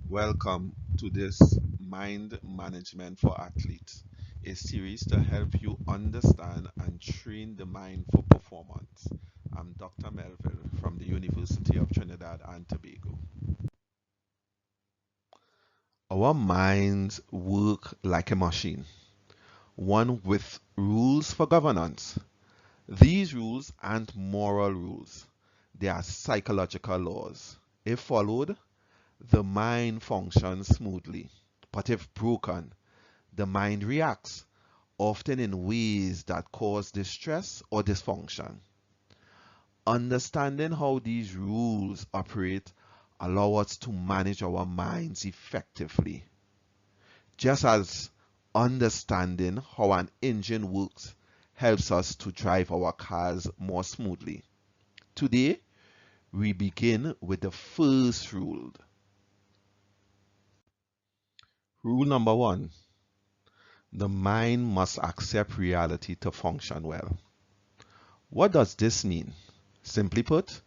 Welcome to this Mind Management for Athletes, a series to help you understand and train the mind for performance. I'm Dr. Melville from the University of Trinidad and Tobago. Our minds work like a machine, one with rules for governance. These rules aren't moral rules, they are psychological laws. If followed, the mind functions smoothly, but if broken, the mind reacts, often in ways that cause distress or dysfunction. Understanding how these rules operate allow us to manage our minds effectively, just as understanding how an engine works helps us to drive our cars more smoothly. Today, we begin with the first rule. Rule number one. The mind must accept reality to function well. What does this mean? Simply put,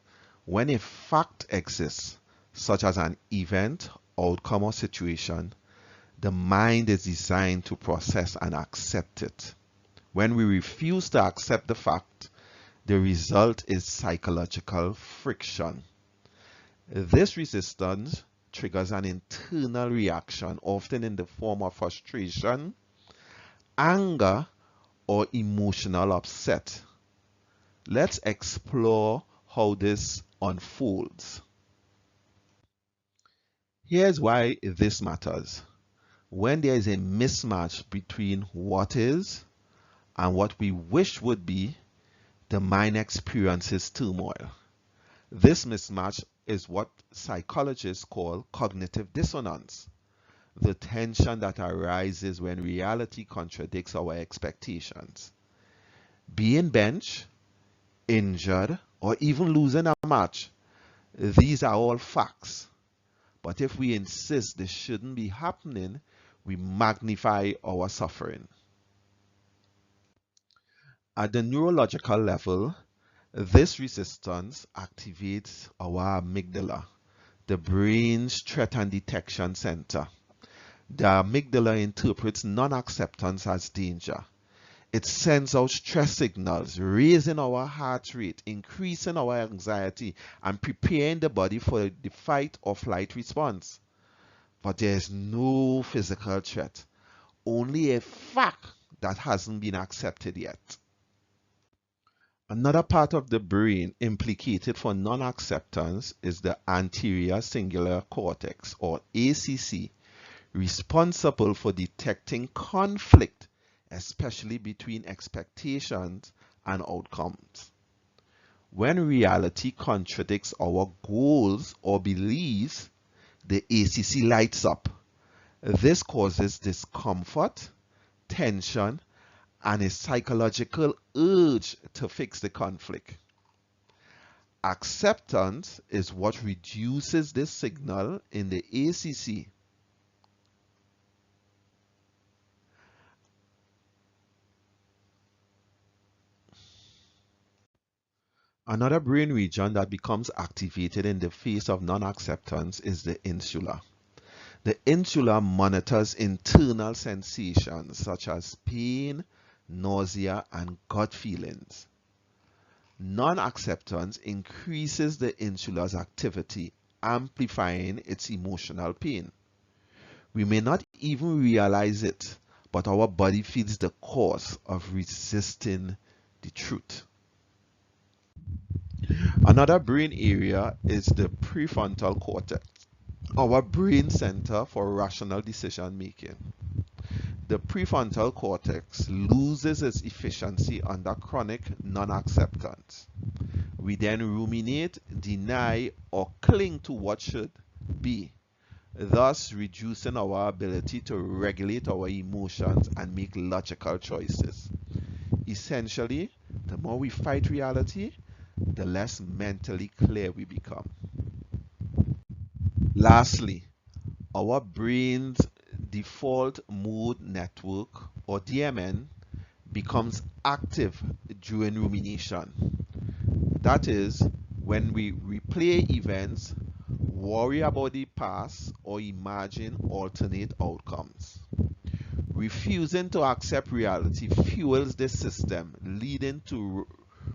when a fact exists, such as an event, outcome, or situation, the mind is designed to process and accept it. When we refuse to accept the fact, the result is psychological friction. This resistance triggers an internal reaction, often in the form of frustration, anger, or emotional upset. Let's explore how this unfolds. Here's why this matters. When there is a mismatch between what is and what we wish would be, the mind experiences turmoil. This mismatch is what psychologists call cognitive dissonance, the tension that arises when reality contradicts our expectations. Being benched, injured, or even losing a match, these are all facts. But if we insist this shouldn't be happening, we magnify our suffering. At the neurological level, this resistance activates our amygdala, the brain's threat and detection center. The amygdala interprets non-acceptance as danger. It sends out stress signals, raising our heart rate, increasing our anxiety, and preparing the body for the fight or flight response. But there is no physical threat, only a fact that hasn't been accepted yet. Another part of the brain implicated for non-acceptance is the anterior cingulate cortex, or ACC, responsible for detecting conflict, especially between expectations and outcomes. When reality contradicts our goals or beliefs, the ACC lights up. This causes discomfort, tension, and a psychological urge to fix the conflict. Acceptance is what reduces this signal in the ACC. Another brain region that becomes activated in the face of non-acceptance is the insula. The insula monitors internal sensations such as pain, nausea, and gut feelings. Non-acceptance increases the insula's activity, amplifying its emotional pain. We may not even realize it, but our body feels the cause of resisting the truth. Another brain area is the prefrontal cortex, our brain center for rational decision making. The prefrontal cortex loses its efficiency under chronic non-acceptance. We then ruminate, deny, or cling to what should be, thus reducing our ability to regulate our emotions and make logical choices. Essentially, the more we fight reality, the less mentally clear we become. Lastly, our brain's default mode network, or DMN, becomes active during rumination. That is, when we replay events, worry about the past, or imagine alternate outcomes. Refusing to accept reality fuels this system, leading to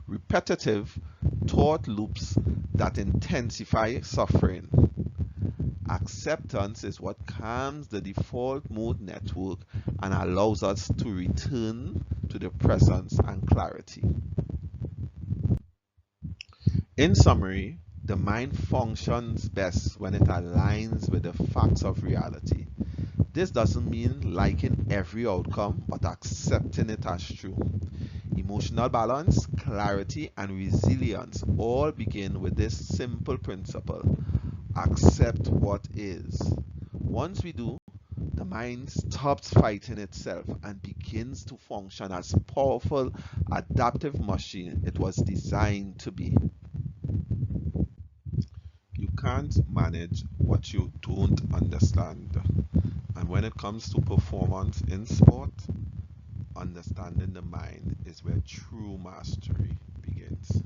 repetitive thought loops that intensify suffering. Acceptance is what calms the default mode network and allows us to return to the presence and clarity. In summary, the mind functions best when it aligns with the facts of reality. This doesn't mean liking every outcome, but accepting it as true. Emotional balance, clarity, and resilience all begin with this simple principle: accept what is. Once we do, the mind stops fighting itself and begins to function as a powerful, adaptive machine it was designed to be. You can't manage what you don't understand. And when it comes to performance in sport, understanding the mind is where true mastery begins.